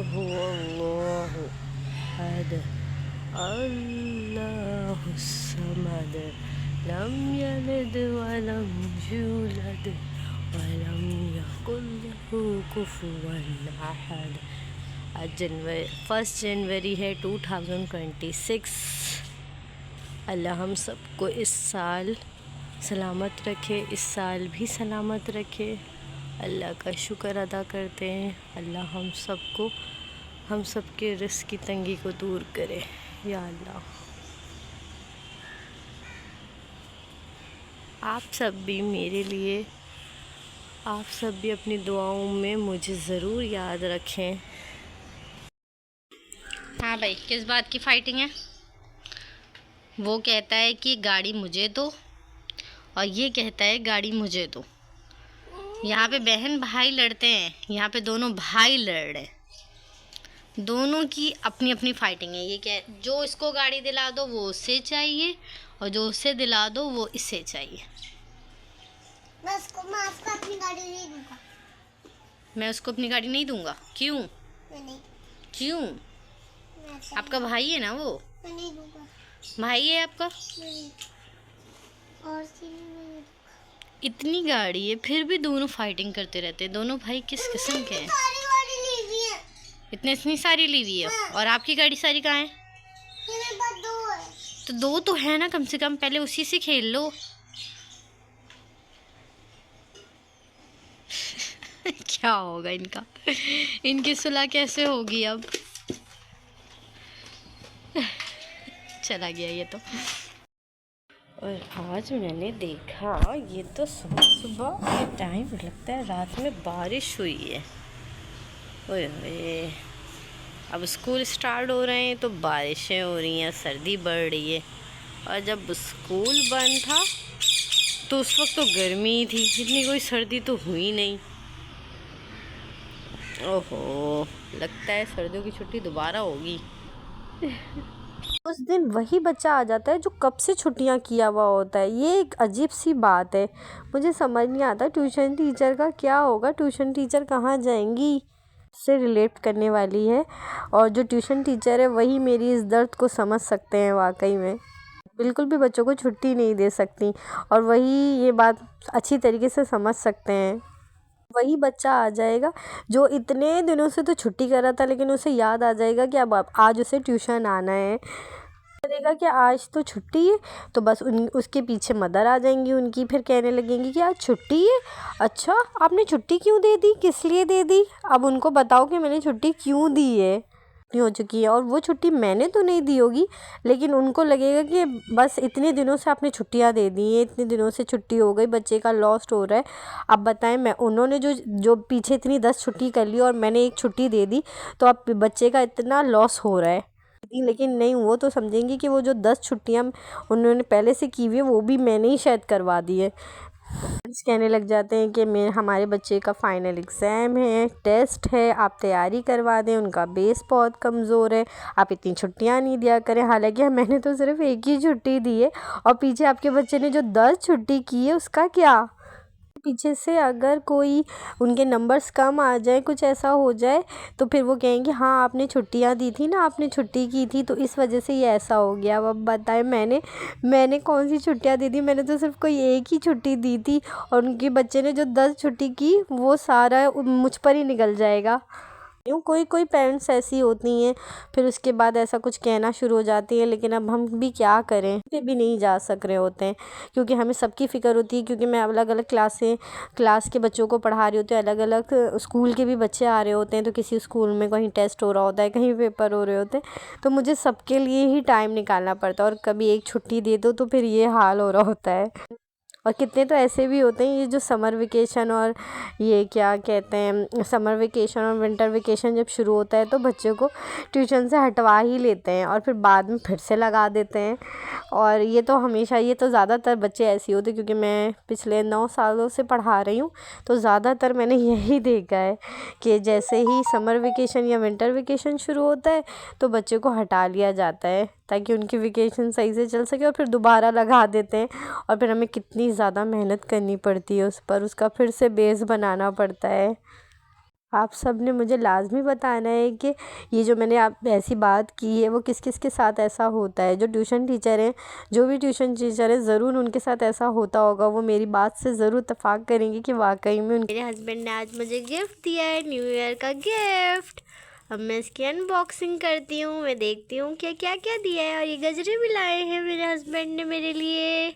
हुवल्लाहु अहद अल्लाहुस Samad lump यलिद वलम यूलद वलम यकुल लहू कुफुवन अहद। आज 1 जनवरी है 2026। अल्लाह हम सबको इस साल सलामत रखे, इस साल भी सलामत रखे। अल्लाह का शुक्र अदा करते हैं। अल्लाह हम सबके रिस्क की तंगी को दूर करे या अल्लाह। आप सब भी मेरे लिए, आप सब भी अपनी दुआओं में मुझे ज़रूर याद रखें। हाँ भाई, किस बात की फाइटिंग है? वो कहता है कि गाड़ी मुझे दो और ये कहता है गाड़ी मुझे दो। यहाँ पे बहन भाई लड़ते हैं, यहाँ पे दोनों भाई लड़ रहे हैं। दोनों की अपनी अपनी फाइटिंग है। ये कह, जो इसको गाड़ी दिला दो वो उससे चाहिए और जो उससे दिला दो वो इससे चाहिए। मैं उसको अपनी गाड़ी नहीं दूंगा। मैं उसको अपनी गाड़ी नहीं दूंगा। क्यों? मैं नहीं। क्यों? आपका भाई है ना वो? मैं नहीं दूंगा। भाई है आपका? नहीं। और नहीं। इतनी गाड़ी है फिर भी दोनों फाइटिंग करते रहते हैं। दोनों भाई किस किस्म के हैं? सारी गाड़ी ली हुई है। इतनी सारी ली हुई है। हाँ। और आपकी गाड़ी सारी कहाँ है? मेरे पास 2 है। तो 2 तो है ना, कम से कम पहले उसी से खेल लो। क्या होगा इनका? इनकी सुलह कैसे होगी अब? चला गया ये तो। और आज मैंने देखा, ये तो सुबह सुबह ये टाइम लगता है रात में बारिश हुई है। ओए अब स्कूल स्टार्ट हो रहे हैं तो बारिशें हो रही हैं, सर्दी बढ़ रही है। और जब स्कूल बंद था तो उस वक्त तो गर्मी थी, इतनी कोई सर्दी तो हुई नहीं। ओहो, लगता है सर्दियों की छुट्टी दोबारा होगी। उस दिन वही बच्चा आ जाता है जो कब से छुट्टियां किया हुआ होता है। ये एक अजीब सी बात है, मुझे समझ नहीं आता ट्यूशन टीचर का क्या होगा। ट्यूशन टीचर कहाँ जाएंगी, से रिलेट करने वाली है। और जो ट्यूशन टीचर है वही मेरी इस दर्द को समझ सकते हैं। वाकई में बिल्कुल भी बच्चों को छुट्टी नहीं दे सकती और वही ये बात अच्छी तरीके से समझ सकते हैं। वही बच्चा आ जाएगा जो इतने दिनों से तो छुट्टी कर रहा था, लेकिन उसे याद आ जाएगा कि अब आज उसे ट्यूशन आना है। करेगा कि आज तो छुट्टी है, तो बस उसके पीछे मदर आ जाएंगी उनकी, फिर कहने लगेंगी कि आज छुट्टी है। अच्छा, आपने छुट्टी क्यों दे दी, किस लिए दे दी? अब उनको बताओ कि मैंने छुट्टी क्यों दी है, हो चुकी है। और वो छुट्टी मैंने तो नहीं दी होगी, लेकिन उनको लगेगा कि बस इतने दिनों से आपने छुट्टियां दे दी हैं, इतने दिनों से छुट्टी हो गई, बच्चे का लॉस्ट हो रहा है। अब बताएं, मैं उन्होंने जो पीछे इतनी 10 छुट्टी कर ली और मैंने 1 छुट्टी दे दी, तो अब बच्चे का इतना लॉस हो रहा है। लेकिन नहीं, वो तो समझेंगे कि वो जो 10 छुट्टियां उन्होंने पहले से की हुई है वो भी मैंने ही शायद करवा दी है। कहने लग जाते हैं कि हमारे बच्चे का फाइनल एग्ज़ाम है, टेस्ट है, आप तैयारी करवा दें, उनका बेस बहुत कमज़ोर है, आप इतनी छुट्टियां नहीं दिया करें। हालांकि मैंने तो सिर्फ 1 ही छुट्टी दी है और पीछे आपके बच्चे ने जो 10 छुट्टी की है उसका क्या? पीछे से अगर कोई उनके नंबर्स कम आ जाए, कुछ ऐसा हो जाए, तो फिर वो कहेंगे हाँ आपने छुट्टियां दी थी ना, आपने छुट्टी की थी तो इस वजह से ये ऐसा हो गया। अब बताएं, मैंने कौन सी छुट्टियां दी थी? मैंने तो सिर्फ कोई 1 ही छुट्टी दी थी और उनके बच्चे ने जो 10 छुट्टी की वो सारा मुझ पर ही निकल जाएगा। कोई पेरेंट्स ऐसी होती हैं, फिर उसके बाद ऐसा कुछ कहना शुरू हो जाती है। लेकिन अब हम भी क्या करें, पे भी नहीं जा सक रहे होते हैं क्योंकि हमें सबकी फ़िक्र होती है। क्योंकि मैं अलग अलग क्लास के बच्चों को पढ़ा रही होती हूँ, अलग अलग स्कूल के भी बच्चे आ रहे होते हैं। तो किसी स्कूल में कहीं टेस्ट हो रहा होता है, कहीं पेपर हो रहे होते हैं, तो मुझे सबके लिए ही टाइम निकालना पड़ता है। और कभी 1 छुट्टी दे दो तो फिर ये हाल हो रहा होता है। और कितने तो ऐसे भी होते हैं, ये जो समर वेकेशन और ये क्या कहते हैं, समर वेकेशन और विंटर वेकेशन जब शुरू होता है तो बच्चों को ट्यूशन से हटवा ही लेते हैं और फिर बाद में फिर से लगा देते हैं। और ये तो हमेशा, ये तो ज़्यादातर बच्चे ऐसे होते हैं क्योंकि मैं पिछले 9 सालों से पढ़ा रही हूँ, तो ज़्यादातर मैंने यही देखा है कि जैसे ही समर वेकेशन या विंटर वेकेशन शुरू होता है तो बच्चे को हटा लिया जाता है ताकि उनकी वेकेशन सही से चल सके, और फिर दोबारा लगा देते हैं। और फिर हमें कितनी ज़्यादा मेहनत करनी पड़ती है उस पर, उसका फिर से बेस बनाना पड़ता है। आप सब ने मुझे लाज़मी बताना है कि ये जो मैंने आप ऐसी बात की है वो किस किस के साथ ऐसा होता है। जो ट्यूशन टीचर हैं, जो भी ट्यूशन टीचर है, ज़रूर उनके साथ ऐसा होता होगा। वो मेरी बात से ज़रूर इत्तेफाक करेंगे कि वाकई में मेरे हस्बैंड ने आज मुझे गिफ्ट दिया है, न्यू ईयर का गिफ्ट। अब मैं इसकी अनबॉक्सिंग करती हूँ, मैं देखती हूँ क्या क्या क्या दिया है। और ये गजरे भी लाए हैं मेरे हस्बैंड ने मेरे लिए।